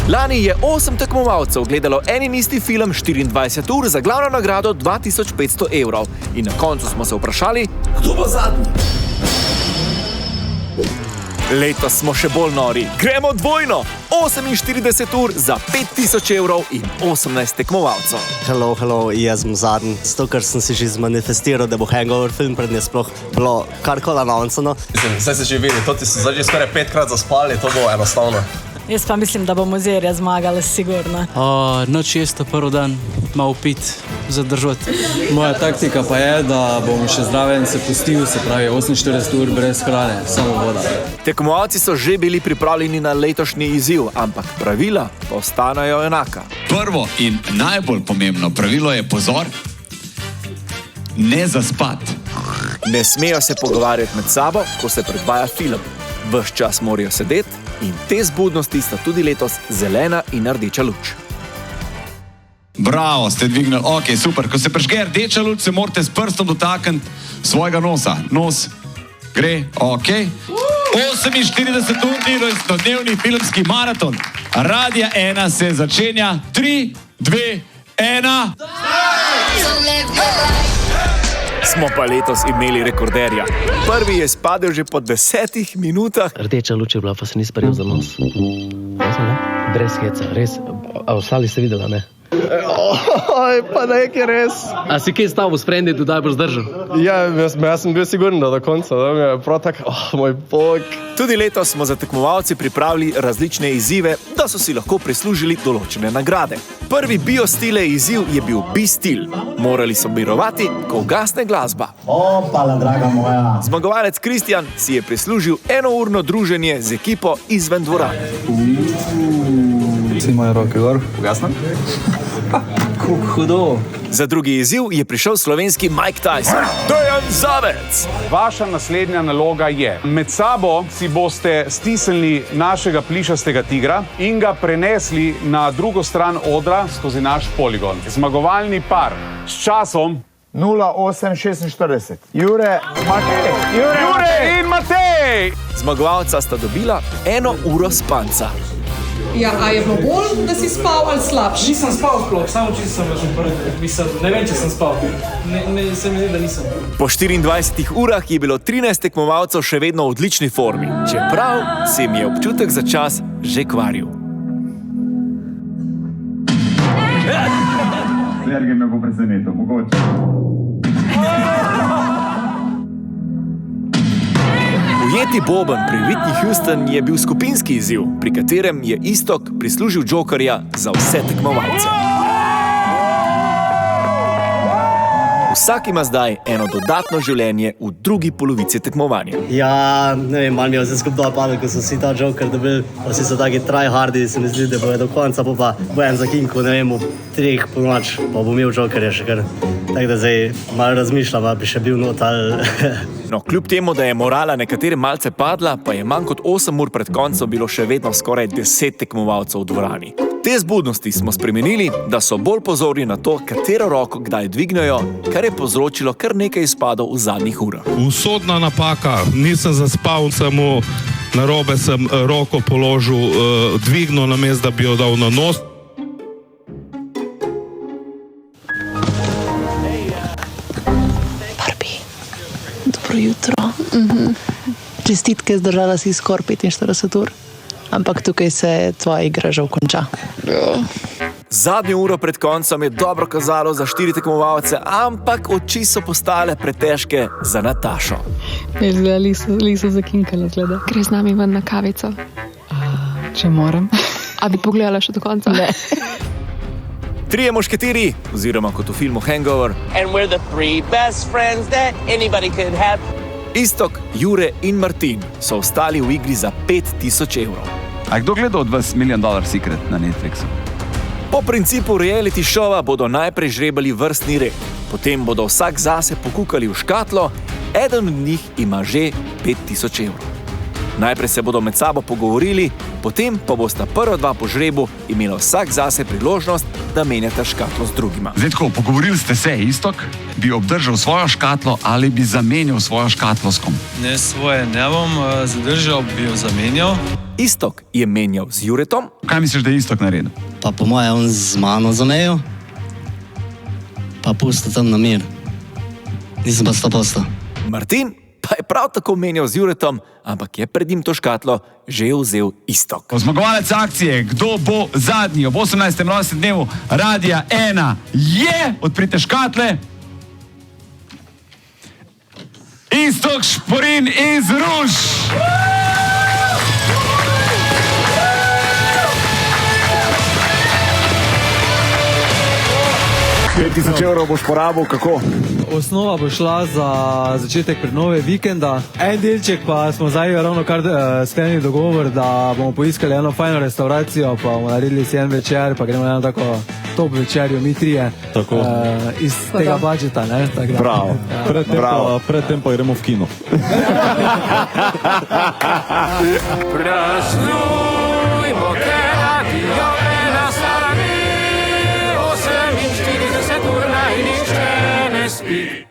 Lani je 8 tekmovalcev gledalo en in isti film 24 ur za glavno nagrado 2500 evrov. In na koncu smo se vprašali, kdo bo zadnji? Letos smo še bolj nori. Gremo dvojno! 48 ur za 5000 evrov in 18 tekmovalcev. Hello, jaz sem zadnji. Zato, ker sem si že zmanifestiral, da bo Hangover film pred nje sploh bilo karkoli announceno. Vse se že vidi, to ti so zdaj že skoraj 5krat zaspali, to bo enostavno. Jaz pa mislim, da bomo Zerja zmagala, sigurno. Noč jesti prvi dan, malo pit, zadržati. Moja taktika pa je, da bom še zraven se pustil, se pravi 48 ur brez hrane, samo voda. Tekmovalci so že bili pripravljeni na letošnji izziv, ampak pravila pa ostanejo enaka. Prvo in najbolj pomembno pravilo je pozor, ne zaspati. Ne smejo se pogovarjati med sabo, ko se predvaja film. Ves čas morajo sedeti in te zbudnosti sta tudi letos zelena in rdeča luč. Bravo, ste dvignili. Ok, super. Ko se prižge rdeča luč, se morate s prstom dotakniti svojega nosa. Nos gre, ok. 48-urni rojstnodnevni filmski maraton Radia 1 se začenja. 3, 2, 1. Smo pa letos imeli rekorderja. Prvi je spadel že po 10 minutah. Rdeča luč je bila, pa se ni sprejel za nos. Brez heca, res. A ostali ste videla, ne? Pa nekaj res. A si kaj stal v sprenditu, da boš zdržal? Ja, jaz sem bil siguren do konca, da mi je prav tak, moj bog. Tudi letos smo za tekmovalci pripravili različne izzive, da so si lahko prislužili določene nagrade. Prvi biostile izziv je bil Bi-stil. Morali so mirovati, ko ugasne glasba. Opala, draga moja. Zmagovalec Kristjan si je prislužil enourno druženje z ekipo izven dvorane. Vsi moje roke gor, ugasnem. Kako hudo. Za drugi izziv je prišel slovenski Mike Tyson. Dejan Zavec! Vaša naslednja naloga je: med sabo si boste stisnili našega plišastega tigra in ga prenesli na drugo stran odra skozi naš poligon. Zmagovalni par s časom 08:46. Jure Jure in Matej! Zmagovalca sta dobila 1 uro spanca. Ja, a je bilo bolj, da si spal ali slabši? Nisem spal sploh, samo čisto sem že prvi. Ne vem, če sem spal. Se mi zdi, da nisem. Po 24 urah je bilo 13 tekmovalcev še vedno v odlični formi, čeprav se jim je občutek za čas že kvaril. Sergej me bo presenetil, mogoče. Ujeti boben pri Whitney Houston je bil skupinski izziv, pri katerem je Iztok prislužil jokerja za vse tekmovalce. Vsak ima zdaj eno dodatno življenje v drugi polovici tekmovanja. Ja, ne vem, malo mi je vse skupaj padlo, ko so si ta joker dobili. Vsi so taki tryhardi, se mi zdi, da bojo do konca, pa bo en zakinko, ne vem, v 3 ponoč, pa bo imel jokerja še kar. Tako da zdaj malo razmišljam, da bi še bil not ali... No, kljub temu, da je morala nekaterim malce padla, pa je manj kot 8 ur pred koncem bilo še vedno skoraj 10 tekmovalcev v dvorani. Te zbudnosti smo spremenili, da so bolj pozorni na to, katero roko kdaj dvignejo, kar je povzročilo kar nekaj izpadov v zadnjih urah. Usodna napaka, nisem zaspal, samo narobe sem roko položil, dvignil namesto, da bi jo dal na nos. Dobro jutro. Čestitke, zdržala si skoraj 45 ur, ampak tukaj se tvoja igra že konča. Zadnjo uro pred koncem je dobro kazalo za 4 tekmovalce, ampak oči so postale pretežke za Natašo. Liso zakinkala, gleda. Gre z nami ven na kavico. Če moram. A bi pogledala še do konca? Ne. 3 mušketiri, oziroma kot v filmu Hangover. And we're the 3 best friends that anybody could have. Iztok, Jure in Martin so ostali v igri za 5000 evrov. A kdo gleda od vas $1 Million Secret na Netflixu? Po principu reality šova bodo najprej žrebali vrstni red. Potem bodo vsak zase pokukali v škatlo, eden od njih ima že 5000 evrov. Najprej se bodo med sabo pogovorili, potem pa bosta prva 2 po žrebu imela vsak zase priložnost, da menjata škatlo z drugima. Zdaj tako, pogovorili ste se, Iztok, bi obdržal svojo škatlo ali bi zamenjal svojo škatlo s kom? Ne, svoje ne bom zadržal, bi jo zamenjal. Iztok je menjal z Juretom. Kaj misliš, da je Iztok naredil? Pa po moje on z mano zamejo, pa pusto tam na mir. Nisem pa 100%. Martin pa je prav tako menjal z Juretom, ampak je pred njim to škatlo že vzel Iztok. Zmagovalec akcije, kdo bo zadnji ob 18. rojstnem dnevu Radia 1 je, odprite škatle, Iztok Šporin iz Ruš. 5000 evrov boš porabil, kako? Osnova bo šla za začetek prenove vikenda. En delček pa smo zdaj ravno kar sklenili dogovor, da bomo poiskali eno fajno restauracijo, pa bomo naredili si en večer, pa gremo na eno tako top večerjo, mi trije. Tako. Iz tega budžeta, ne? Bravo. Predtem pa gremo v kino. Praznujmo, ker Radio 1 slavi, 48 ur naj nihče ne spi.